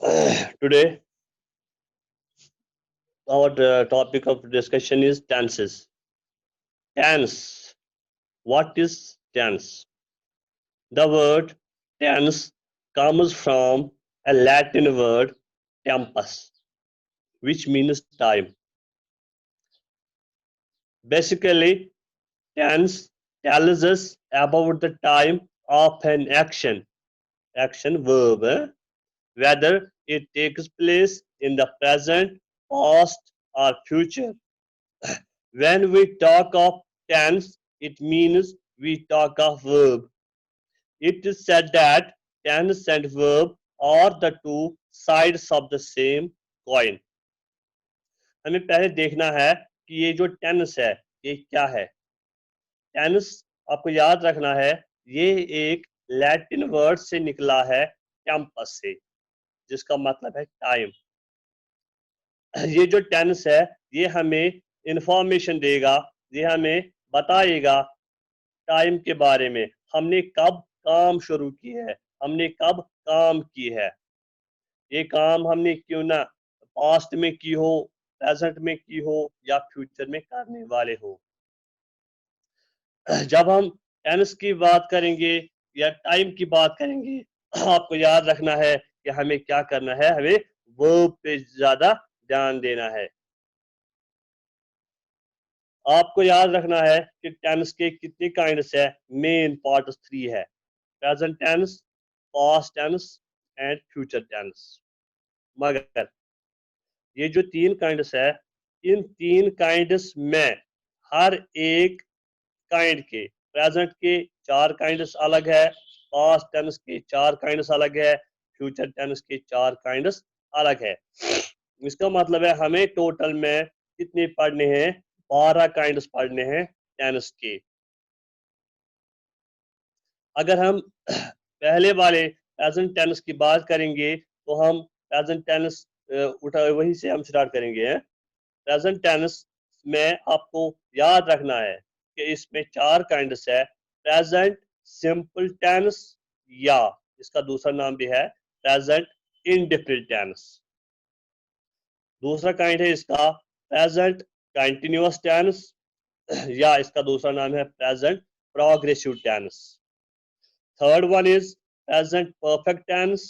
Today, our topic of discussion is tenses. Tense. What is tense? The word tense comes from a Latin word tempus, which means time. Basically, tense tells us about the time of an action verb, whether it takes place in the present, past, or future. When we talk of tense, it means we talk of verb. It is said that tense and verb are the two sides of the same coin. हमें पहले देखना है कि ये जो tense है ये क्या है। टेंस आपको याद रखना है, ये एक लैटिन वर्ड से निकला है, टेम्पस से, जिसका मतलब है टाइम। ये जो टेंस है ये हमें इंफॉर्मेशन देगा, ये हमें बताएगा टाइम के बारे में, हमने कब काम शुरू की है, हमने कब काम की है, ये काम हमने क्यों ना पास्ट में की हो, प्रेजेंट में की हो या फ्यूचर में करने वाले हो। जब हम टेंस की बात करेंगे या टाइम की बात करेंगे, आपको याद रखना है कि हमें क्या करना है, हमें वर्ब पे ज्यादा ध्यान देना है। आपको याद रखना है कि टेंस के कितने काइंड्स है, मेन पार्ट 3 है, present tense, past tense and future tense. मगर ये जो 3 काइंड्स है, इन 3 काइंड्स में हर एक काइंड के, प्रेजेंट के 4 काइंड्स अलग है, पास्ट टेंस के 4 काइंड्स अलग है, फ्यूचर टेंस के 4 काइंड्स अलग है। इसका मतलब है हमें टोटल में कितने पढ़ने हैं, 12 काइंड्स पढ़ने हैं टेंस के। अगर हम पहले वाले प्रेजेंट टेंस की बात करेंगे तो हम प्रेजेंट टेंस उठा वही से हम स्टार्ट करेंगे। प्रेजेंट टेंस में आपको याद रखना है कि इसमें 4 काइंड्स है, प्रेजेंट सिंपल टेंस, या इसका दूसरा नाम भी है प्रेजेंट इंडेफिनिट टेंस। दूसरा काइंड है इसका प्रेजेंट कंटिन्यूअस टेंस, या इसका दूसरा नाम है present progressive tense. Third one is present perfect tense,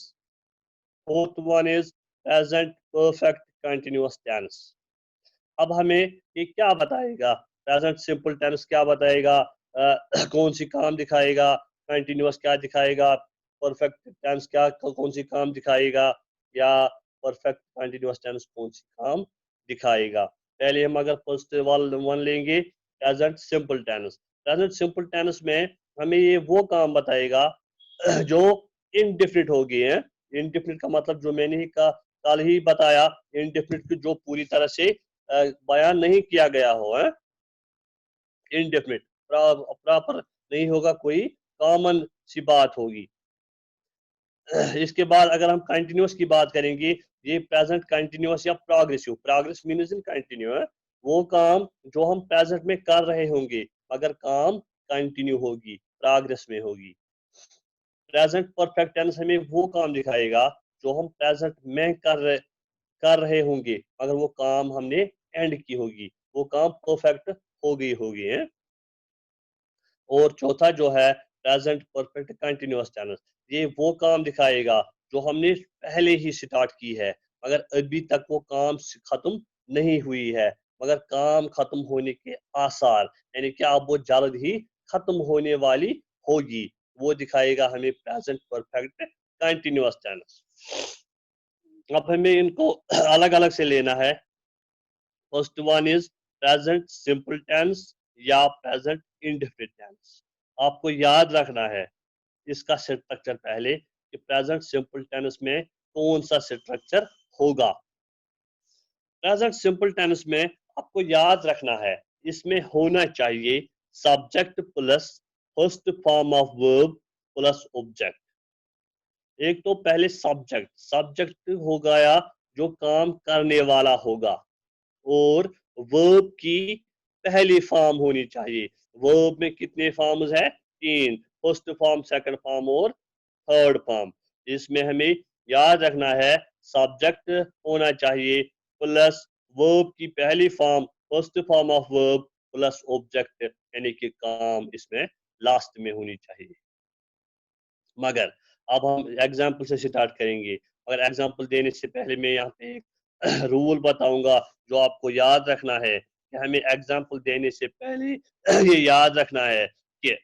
fourth one is present perfect continuous tense. अब हमें ये क्या बताएगा, प्रेजेंट सिंपल टेंस क्या बताएगा, कौन सी काम दिखाएगा, कंटिन्यूअस क्या दिखाएगा, परफेक्ट टेंस क्या कौन सी काम दिखाएगा, या परफेक्ट कंटिन्यूअस टेंस कौन सी काम दिखाएगा। पहले हम अगर फर्स्ट वन लेंगे, present simple tense. Present simple tense में हमें ये वो काम बताएगा जो इनडिफिनिट हो गए हैं। इनडिफिनिट का मतलब जो मैंने ही कल ही बताया, इनडिफिनिट की जो पूरी तरह से बयान नहीं किया गया हो, है इनडेफिनिट, प्रॉपर नहीं होगा, कोई कॉमन सी बात होगी। इसके बाद अगर हम कंटिन्यूअस की बात करेंगे, ये प्रेजेंट कंटिन्यूअस या progressive, progress means in continue है, वो काम जो हम प्रेजेंट में कर रहे होंगे मगर काम कंटिन्यू होगी, प्रोग्रेस में होगी। प्रेजेंट परफेक्ट टेंस हमें वो काम दिखाएगा जो हम प्रेजेंट में कर रहे होंगे मगर वो काम हमने एंड की होगी, वो काम परफेक्ट हो गई होगी, है। और चौथा जो है प्रेजेंट परफेक्ट कंटिन्यूअस टेंस, ये वो काम दिखाएगा जो हमने पहले ही स्टार्ट की है मगर अभी तक वो काम खत्म नहीं हुई है, मगर काम खत्म होने के आसार, यानी कि अब वो जल्द ही खत्म होने वाली होगी, वो दिखाएगा हमें प्रेजेंट परफेक्ट कंटिन्यूअस टेंस। अब हमें इनको अलग अलग से लेना है। First one is present simple tense या प्रेजेंट इंडेफिनिट टेंस। आपको याद रखना है इसका स्ट्रक्चर पहले कि प्रेजेंट सिंपल टेंस में कौन सा स्ट्रक्चर होगा। प्रेजेंट सिंपल टेंस में आपको याद रखना है, इसमें होना चाहिए subject plus first form of verb plus object. एक तो पहले सब्जेक्ट, सब्जेक्ट हो गया जो काम करने वाला होगा, और वर्ब की पहली फॉर्म होनी चाहिए। वर्ब में कितने फॉर्म्स है, 3, फर्स्ट फॉर्म, सेकंड फॉर्म और थर्ड फॉर्म। इसमें हमें याद रखना है सब्जेक्ट होना चाहिए प्लस वर्ब की पहली form, first form of verb plus object, यानी कि काम इसमें लास्ट में होनी चाहिए। मगर अब हम एग्जाम्पल से स्टार्ट करेंगे। अगर एग्जाम्पल देने से पहले मैं यहाँ पे एक रूल बताऊंगा जो आपको याद रखना है कि हमें एग्जाम्पल देने से पहले ये याद रखना है कि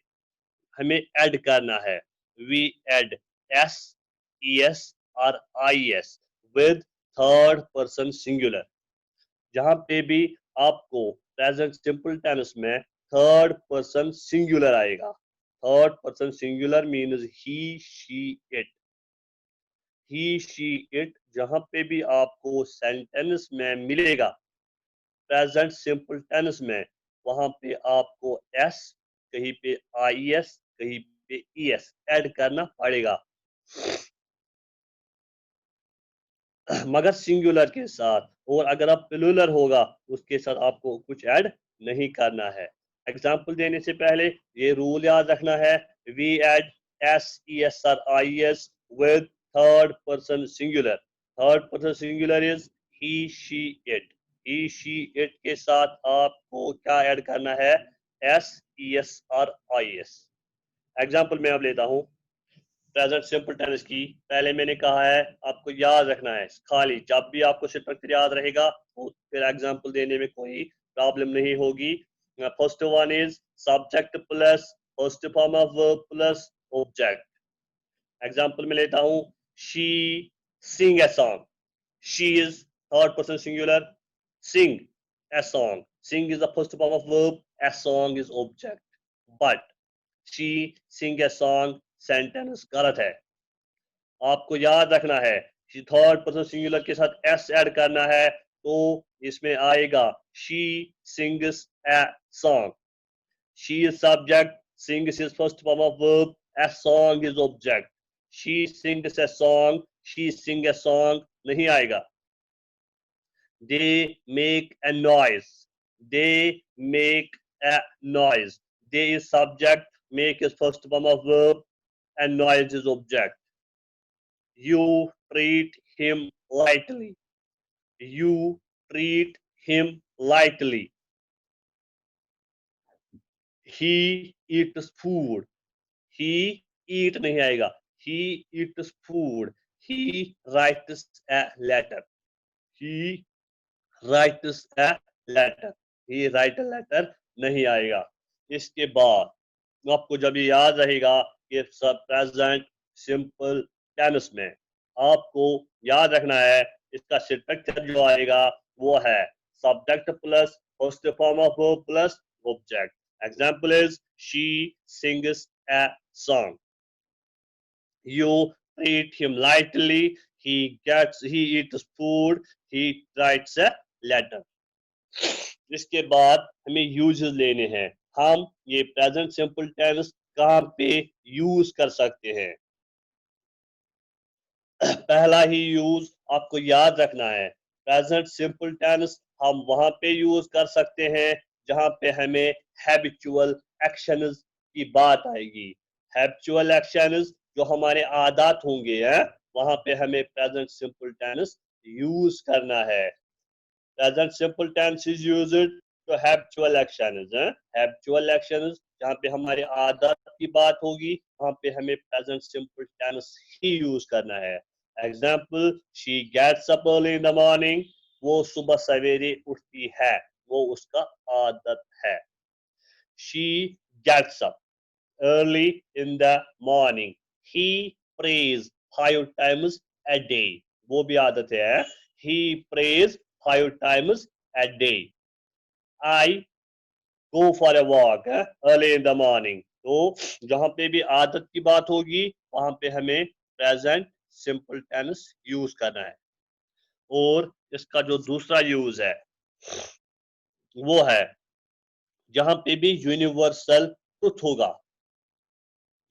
हमें ऐड करना है। We add S, E S और I S with third person singular. जहां पे भी आपको प्रेजेंट सिंपल टेंस में थर्ड पर्सन सिंगुलर आएगा। Third person singular means he, she, it. He, she, it जहां पे भी आपको सेंटेंस में मिलेगा प्रेजेंट सिंपल टेंस में, वहां पे आपको एस, कहीं पे आई एस, कहीं पे ई एस ऐड करना पड़ेगा। मगर सिंगुलर के साथ। और अगर आप प्लूरल होगा उसके साथ आपको कुछ ऐड नहीं करना है। एग्जाम्पल देने से पहले ये रूल याद रखना है। We add S, E S और I S with third person singular. Third person singular is he, she, it. He, she, it के साथ आपको क्या ऐड करना है? एस, ई एस और आई एस। एग्जाम्पल मैं अब लेता हूँ प्रेजेंट सिंपल टेंस की। पहले मैंने कहा है आपको याद रखना है खाली, जब भी आपको स्ट्रक्चर याद रहेगा तो फिर एग्जांपल देने में कोई प्रॉब्लम नहीं होगी। First one is subject plus first form of verb plus object. Example में लेता हूं, she sing a song. She is third person singular, sing a song, sing is the first form of verb, a song is object. But she sing a song sentence गलत है। आपको याद रखना है कि थर्ड पर्सन सिंगुलर के साथ S add करना है तो इसमें आएगा she sings A song. She is subject, sings is first form of verb, a song is object. She sings A song, she sing a song नहीं आएगा। They make a noise, they make a noise. They is subject, make is first form of verb and noise is object. You treat him lightly. You treat him lightly. He eats food. He eat नहीं आएगा. He eats food. He writes a letter. He writes a letter. He write a letter नहीं आएगा। इसके बाद आपको जब ये याद रहेगा कि सब प्रेजेंट सिंपल टेंस में आपको याद रखना है इसका स्ट्रक्चर जो आएगा वो है subject plus first form of verb plus object. Example is she sings a song. You treat him lightly. He eats food. He writes a letter. इसके बाद हमें यूजेस लेने हैं। हम ये प्रेजेंट सिंपल टेंस कहाँ पे यूज कर सकते हैं? पहला ही यूज आपको याद रखना है, प्रेजेंट सिंपल टेंस हम वहां पे यूज कर सकते हैं जहां पे हमें हैबिचुअल एक्शंस की बात आएगी। हैबिचुअल एक्शंस जो हमारे आदत होंगे हैं, वहां पे हमें प्रेजेंट सिंपल टेंस यूज करना है। Present simple tense is used to habitual actions। habitual actions जहाँ पे हमारे आदत की बात होगी वहाँ पे हमें present simple tense ही यूज करना है। Example, she gets up early in the morning। वो सुबह सवेरे उठती है, वो उसका आदत है। she gets up early in the morning। he prays 5 times a day। वो भी आदत है। he prays 5 times a day। I go for a walk early in the morning। तो जहां पे भी आदत की बात होगी वहां पे हमें प्रेजेंट सिंपल टेंस यूज करना है। और इसका जो दूसरा यूज है वो है जहां पे भी यूनिवर्सल ट्रुथ होगा,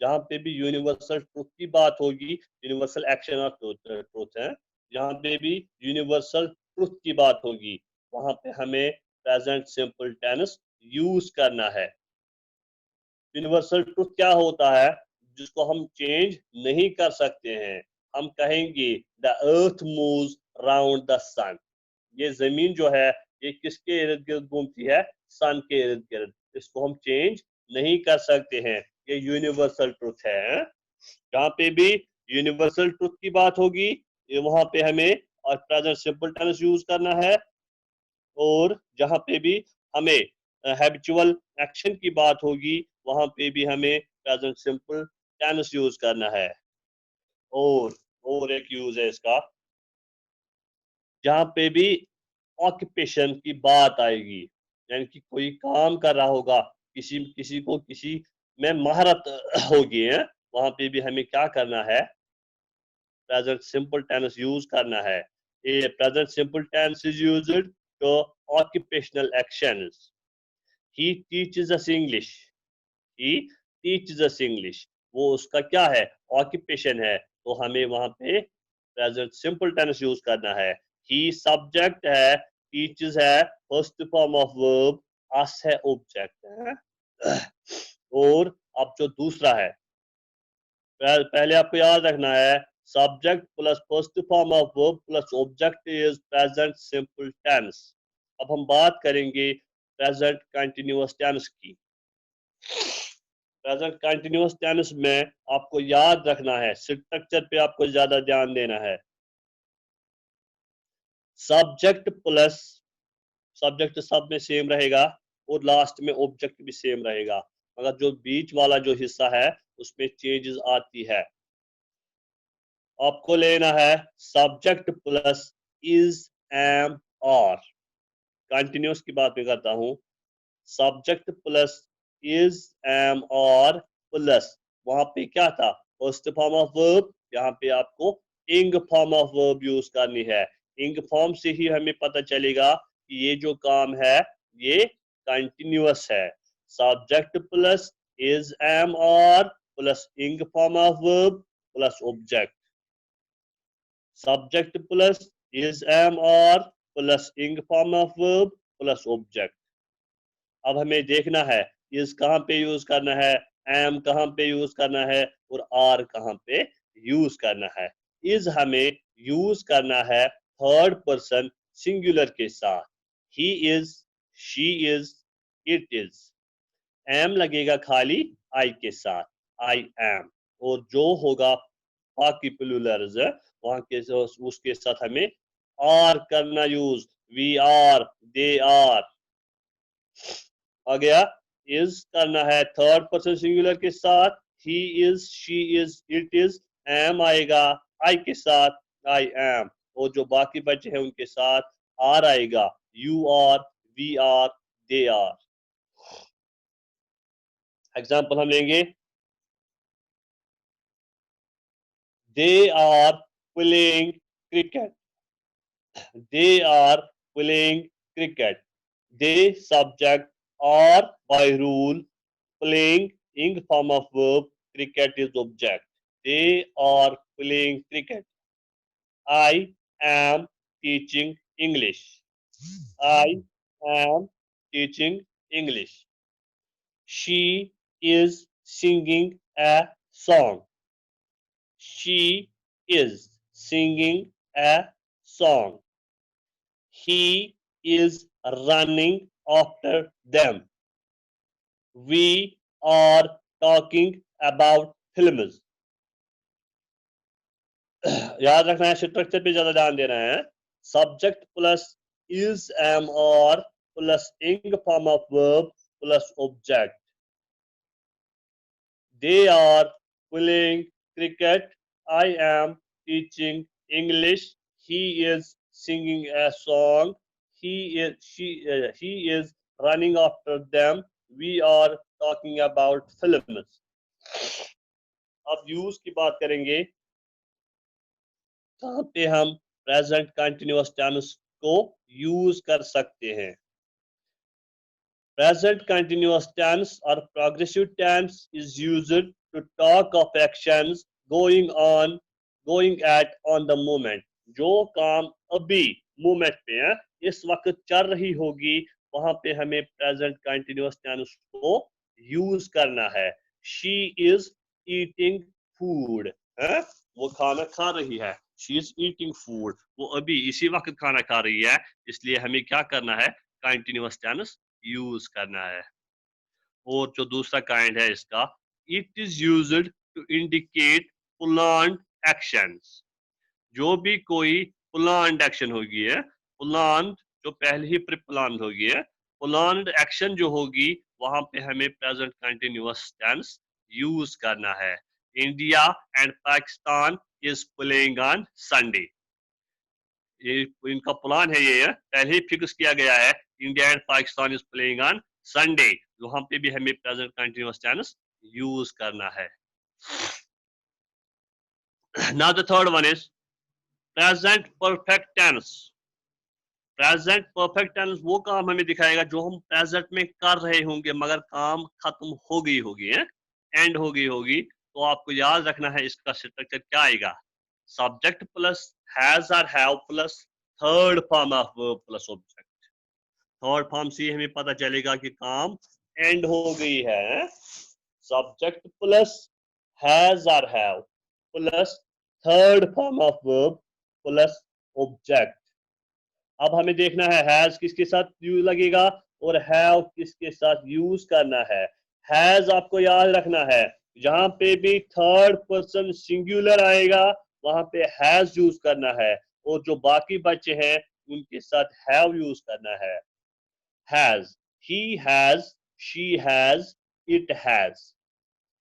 जहां पे भी यूनिवर्सल ट्रुथ की बात होगी, यूनिवर्सल एक्शन और ट्रुथ है, जहां पे भी यूनिवर्सल ट्रुथ की बात होगी वहां पे हमें प्रेजेंट सिंपल टेंस यूज करना है। यूनिवर्सल ट्रुथ क्या होता है? जिसको हम चेंज नहीं कर सकते हैं। हम कहेंगे the earth moves round the sun. ये जमीन जो है ये किसके इर्द गिर्द घूमती है? सन के इर्द गिर्द। इसको हम चेंज नहीं कर सकते हैं, ये यूनिवर्सल ट्रुथ है। जहाँ पे भी यूनिवर्सल ट्रुथ की बात होगी वहां पे हमें और प्रेजेंट सिंपल टेंस यूज करना है, और जहाँ पे भी हमें हैबिचुअल एक्शन की बात होगी वहां पे भी हमें प्रेजेंट सिंपल टेंस यूज करना है। और एक यूज है इसका, जहाँ पे भी ऑक्यूपेशन की बात आएगी, यानी कि कोई काम कर रहा होगा, किसी किसी को किसी में महारत होगी है, वहां पे भी हमें क्या करना है? प्रेजेंट सिंपल टेंस यूज करना है। ये present simple tense is used to occupational actions. He teaches us English. He teaches us English. वो उसका क्या है? ऑक्यूपेशन है, तो हमें वहां पे प्रेजेंट सिंपल टेंस यूज करना है। ही सब्जेक्ट है, टीचर्स है फर्स्ट फॉर्म ऑफ वर्ब, अस है ऑब्जेक्ट है। और अब जो दूसरा है, पहले आपको याद रखना है, subject plus first form of verb plus object is present simple tense. अब हम बात करेंगे प्रेजेंट कंटिन्यूअस टेंस की। प्रेजेंट कंटिन्यूअस टेंस में आपको याद रखना है, स्ट्रक्चर पे आपको ज्यादा ध्यान देना है। सब्जेक्ट प्लस, सब्जेक्ट सब में सेम रहेगा और लास्ट में ऑब्जेक्ट भी सेम रहेगा, मगर जो बीच वाला जो हिस्सा है उसमें चेंजेस आती है। आपको लेना है सब्जेक्ट प्लस इज, एम, और। कंटिन्यूअस की बात मैं करता हूं, subject plus is, am, are plus वहां पे क्या था? First form of verb. यहाँ पे आपको इंग फॉर्म ऑफ वर्ब यूज करनी है। इंग फॉर्म से ही हमें पता चलेगा कि ये जो काम है ये कंटिन्यूअस है। Subject plus is, am, are plus ing form of verb plus object. Subject plus is, am, are plus ing form of verb plus object. अब हमें देखना है इज कहाँ पे यूज करना है, एम कहाँ पे यूज करना है, और आर कहाँ पे यूज करना है। इज हमें यूज करना है थर्ड पर्सन सिंगुलर के साथ। He is, she is, it is. Am लगेगा खाली आई के साथ, आई एम। और जो होगा बाकी प्लूरल्स वहां के उसके साथ हमें आर करना use. We are, they are. आ गया। इज करना है थर्ड पर्सन सिंगुलर के साथ, he is, she is, it is. Am आएगा आई के साथ, आई एम। और जो बाकी बचे हैं उनके साथ आर आएगा, you are, we are, they are. Example हम लेंगे, they are playing cricket. They are playing cricket. They subject, और by rule playing in form of verb, cricket is object. They are playing cricket. I am teaching English. I am teaching English. She is singing a song. She is singing a song. He is running after them. We are talking about films. याद रखना है, structure पे ज्यादा ध्यान देना है। Subject plus is, am, are plus ing form of verb plus object. They are playing cricket, I am teaching English, he is singing a song, he is running after them, we are talking about films। अब use की बात करेंगे, कहाँ पे हम present continuous tense को use कर सकते हैं। प्रेजेंट कंटिन्यूअस टेंस और progressive tense is used to talk of actions going at on the moment. जो काम अभी मोमेंट पे है, इस वक्त चल रही होगी, वहां पे हमें प्रेजेंट कंटिन्यूअस टेंस को यूज करना है। शी इज ईटिंग फूड है, वो खाना खा रही है, शी इज ईटिंग फूड, वो अभी इसी वक्त खाना खा रही है, इसलिए हमें क्या करना है, कंटिन्यूअस टेंस यूज करना है। और जो दूसरा काइंड है इसका, it is used to indicate planned actions, जो भी कोई प्लान्ड एक्शन होगी है, प्लान्ड जो पहले ही प्री प्लान्ड होगी है, प्लान्ड एक्शन जो होगी वहां पे हमें प्रेजेंट कंटिन्यूअस टेंस यूज करना है। India and Pakistan is playing on Sunday, ये इनका प्लान है, ये पहले ही फिक्स किया गया है, India and Pakistan is playing on Sunday, वहां पे भी हमें प्रेजेंट कंटिन्यूअस टेंस यूज करना है। Now the third one is present perfect tense. Present perfect tense वो काम हमें दिखाएगा जो हम प्रेजेंट में कर रहे होंगे मगर काम खत्म हो गई होगी है, एंड हो गई होगी, तो आपको याद रखना है इसका स्ट्रक्चर क्या आएगा, सब्जेक्ट प्लस हैज और have plus third form of verb plus object. Third form से हमें पता चलेगा कि काम एंड हो गई है, सब्जेक्ट प्लस हैज और have plus third form of verb plus object. अब हमें देखना है हैज किसके साथ यूज लगेगा और हैव किसके साथ यूज करना है। हैज आपको याद रखना है, जहां पे भी थर्ड पर्सन सिंगुलर आएगा वहां पे हैज यूज करना है, और जो बाकी बच्चे हैं उनके साथ हैव यूज करना है। Has, he has, she has, it has,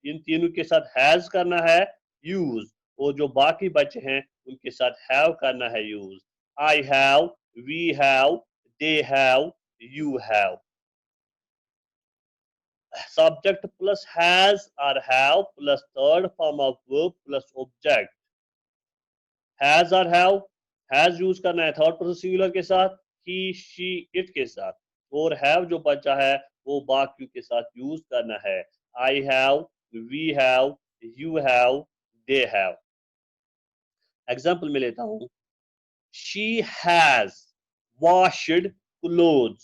इन तीनों के साथ हैज करना है यूज, और जो बाकी बचे हैं उनके साथ हैव करना है use. I have, we have, they have, you have। Subject plus has or have plus third form of verb plus object। has or have, has use करना है थर्ड पर्सन सिंगुलर के साथ, he, she, it के साथ, और have जो बचा है वो बाकी के साथ यूज करना है। I have, we have, you have, they have। Example में लेता हूं, she has washed clothes।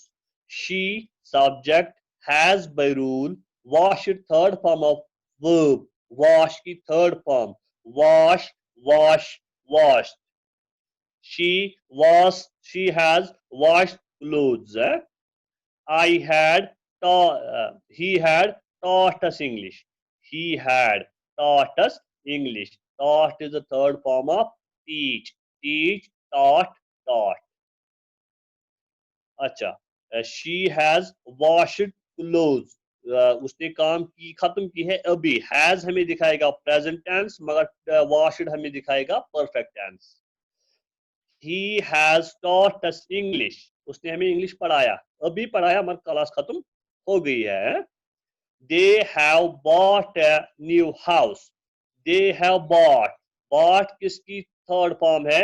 She subject, has by rule, washed third form of verb, wash की third form, wash, wash, washed। she has washed clothes। I had he had taught us English। He had taught us English। Taught is the third form of teach। Teach, taught, taught। अच्छा, she has washed clothes, उसने काम की खत्म की है अभी। Has हमें दिखाएगा प्रेजेंट टेंस मगर वॉश्ड हमें दिखाएगा perfect tense. He has taught us English, उसने हमें इंग्लिश पढ़ाया, अभी पढ़ाया मगर क्लास खत्म हो गई है। They have bought a new house. They have bought, bought किसकी थर्ड फॉर्म है,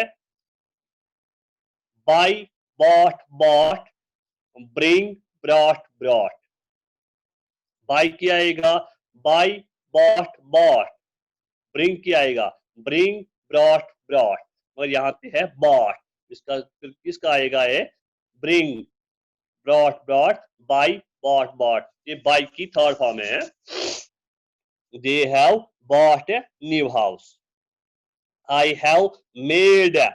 buy, bought, bought, bring, brought, brought. Buy क्या आएगा, बाई, बॉट, बॉट। ब्रिंग क्या आएगा, ब्रिंग, ब्रॉट, ब्रॉट। और यहाँ पे है बॉट, इसका किसका आएगा, ये bring, brought, brought, buy, bought, bought, ये बाई की थर्ड फॉर्म है। They have bought a new house. I have made a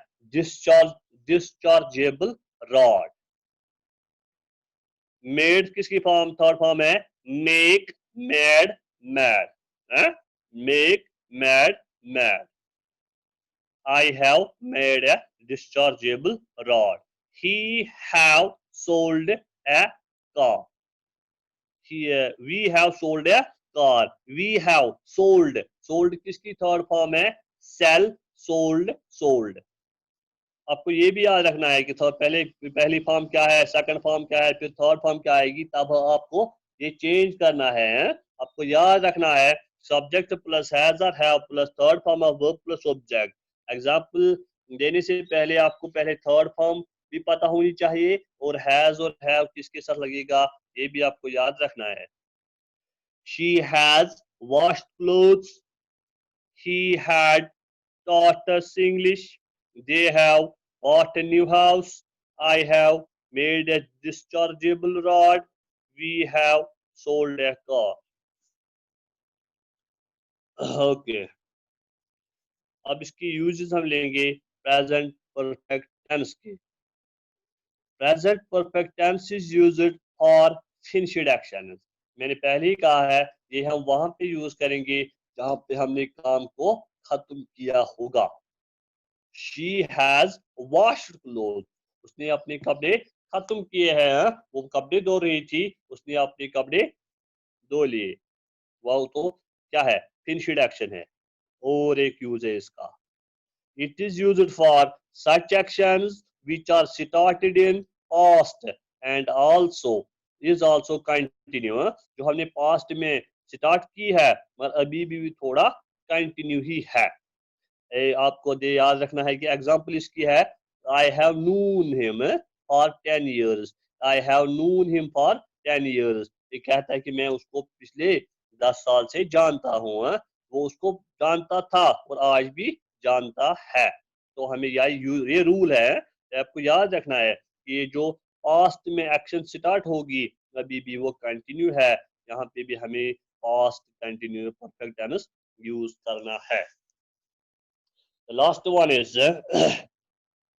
dischargeable rod. Made किसकी फॉर्म, थर्ड फॉर्म है, make, made, made. Make, made, made. I have made a dischargeable rod। He have sold a car। We have sold a car। We have sold, sold किसकी third form है, sell, sold, sold। आपको ये भी याद रखना है कि पहली फॉर्म क्या है, सेकंड फॉर्म क्या है, फिर थर्ड फॉर्म क्या आएगी, तब आपको ये चेंज करना है। आपको याद रखना है सब्जेक्ट प्लस हैज और have plus third form of verb plus object. Example देने से पहले आपको पहले थर्ड फॉर्म भी पता होनी चाहिए और हैज और हैव किसके साथ लगेगा ये भी आपको याद रखना है। She has washed clothes. He had taught us English। They have bought a new house। I have made a dischargeable rod। We have sold a car। Okay। अब इसकी यूजेस हम लेंगे प्रेजेंट परफेक्ट टेंस के। Present perfect tense is used for finished action. मैंने पहले ही कहा है ये हम वहां पे यूज करेंगे जहां पे हमने काम को खत्म किया होगा। शी हैज वॉश्ड क्लोथ, उसने अपने कपड़े खत्म किए हैं। वो कपड़े धो रही थी, उसने अपने कपड़े धो लिए। वो तो क्या है, फिनिश्ड एक्शन है। और एक यूज है इसका, it is used for such actions which are started in past and also is also continue, जो हमने पास्ट में स्टार्ट की है और अभी भी थोड़ा कंटिन्यू ही है। आपको दे याद रखना है कि एग्जांपल इसकी है, I have Noon him for 10 years, I have Noon him for 10 years। ये कहता है कि मैं उसको पिछले 10 साल से जानता हूँ। वो उसको जानता था और आज भी जानता है। तो हमें ये रूल है, आपको याद रखना है कि ये जो पास्ट में एक्शन स्टार्ट होगी अभी भी वो कंटिन्यू है। यहाँ पे भी हमें past continue perfect tense use करना है। The last one is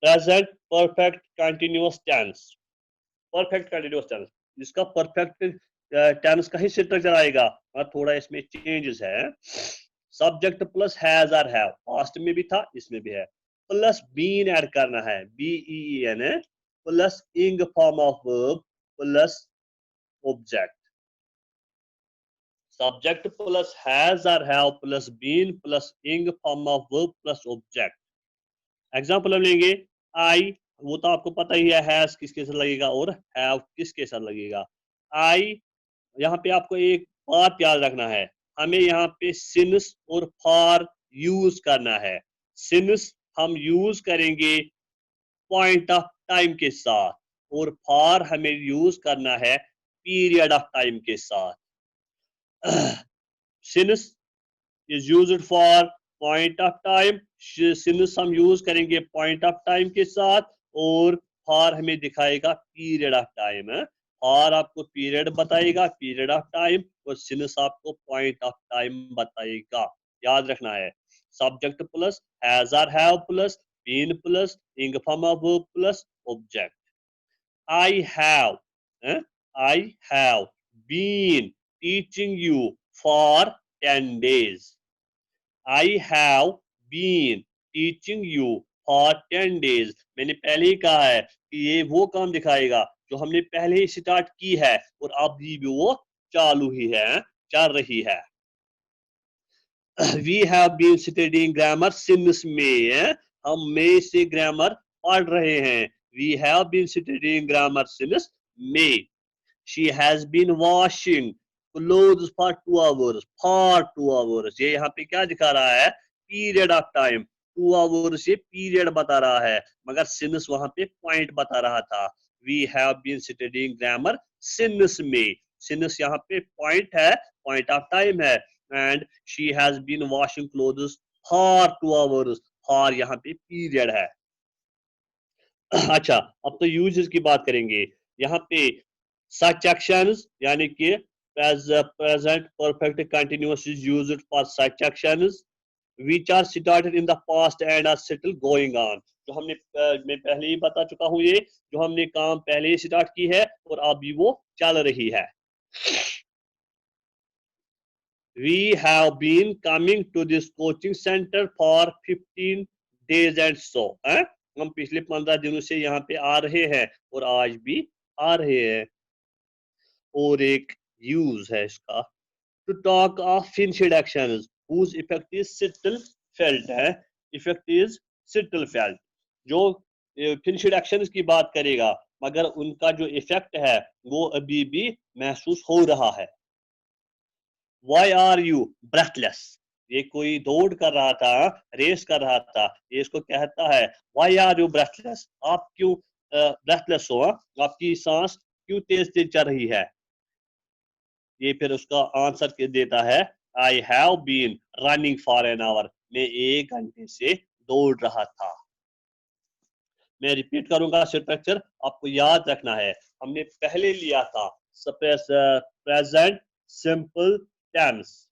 present perfect continuous tense. Perfect continuous tense, जिसका perfect tense का ही स्ट्रक्चर आएगा और थोड़ा इसमें चेंजेस है। सब्जेक्ट प्लस हैज और हैव, पास्ट में भी था इसमें भी है, प्लस बीन ऐड करना है, बीईएन, plus ing form of verb plus object. Subject plus has और have plus been plus ing form of verb plus object. Example हम लेंगे, आई, वो तो आपको पता ही है हैज किसके साथ लगेगा और हैव किसके साथ लगेगा। आई, यहाँ पे आपको एक बात याद रखना है, हमें यहाँ पे सिंस और फॉर यूज करना है। सिंस हम यूज करेंगे पॉइंट ऑफ टाइम के साथ और फॉर हमें यूज करना है पीरियड ऑफ टाइम के साथ। Since is used for point of time, since हम यूज करेंगे point of time के साथ, और for हमें दिखाएगा period of time है। for आपको period बताएगा, period of time, और since आपको point of time बताएगा। याद रखना है, subject plus has or have plus been plus ing form of verb plus object। I have, I have been teaching you for 10 days। I have been teaching you for 10 days। मैंने पहले ही कहा है कि ये वो काम दिखाएगा जो हमने पहले ही स्टार्ट की है और अभी भी वो चालू ही है, चल रही है। We have been studying grammar since May। हम मई से ग्रामर पढ़ रहे हैं। We have been studying grammar since May। She has been washing clothes for 2 hours। For 2 hours, ये यहाँ पे क्या दिखा रहा है, पीरियड ऑफ टाइम। 2 hours ये पीरियड बता रहा है, मगर since वहां पे पॉइंट बता रहा था। We have been studying grammar since May। since यहाँ पे पॉइंट है, पॉइंट ऑफ टाइम है, and she has been washing clothes for 2 hours। for यहाँ पे पीरियड है। अच्छा, अब तो यूजेस की बात करेंगे। यहाँ पे such actions यानी कि present perfect continuous is used for such actions which are started in the past and are still going on। जो हमने मैं पहले ही बता चुका हूँ, ये जो हमने काम पहले ही स्टार्ट की है और अभी वो चल रही है। We have been coming to this coaching center for 15 days and so, हम पिछले 15 दिनों से यहाँ पे आ रहे हैं और आज भी आ रहे हैं। और एक यूज है इसका, to talk of finished actions whose effect is still felt है। इफेक्ट इज स्टिल फेल्ट, जो फिनिश्ड एक्शंस की बात करेगा मगर उनका जो इफेक्ट है वो अभी भी महसूस हो रहा है। Why are you breathless? ये कोई दौड़ कर रहा था, रेस कर रहा था, ये इसको कहता है Why are you breathless? आप क्यों ब्रेथलेस हो, आपकी सांस क्यों तेज तेज चल रही है। ये फिर उसका आंसर देता है, I have been running for an hour. मैं 1 घंटे से दौड़ रहा था। मैं रिपीट करूंगा स्ट्रक्चर, आपको याद रखना है। हमने पहले लिया था present simple tense,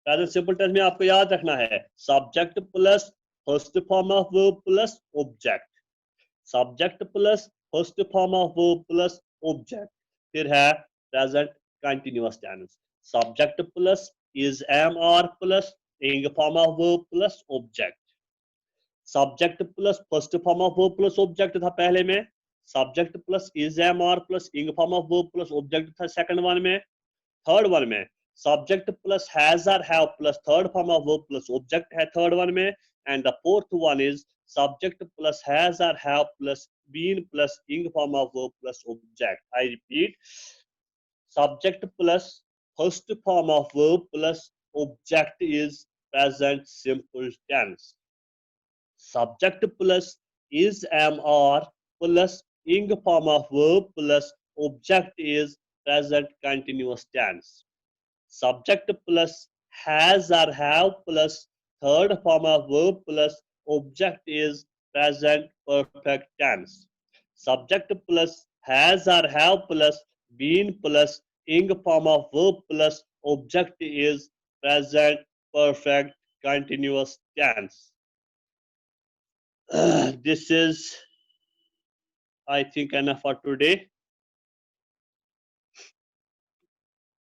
present simple tense में आपको याद रखना है subject plus first form of verb plus object, subject plus first form of verb plus object, फिर है present continuous tense subject plus is am are plus ing form of verb plus object, subject plus first form of verb plus object था पहले में, subject plus is am are plus ing form of verb plus object था second one में, third one में subject plus has or have plus third form of verb plus object है third one में, and the fourth one is subject plus has or have plus been plus ing form of verb plus object. I repeat, subject plus first form of verb plus object is present simple tense, subject plus is am are plus ing form of verb plus object is present continuous tense, subject plus has or have plus third form of verb plus object is present perfect tense, subject plus has or have plus been plus ing form of verb plus object is present perfect continuous tense. This is, I think, enough for today.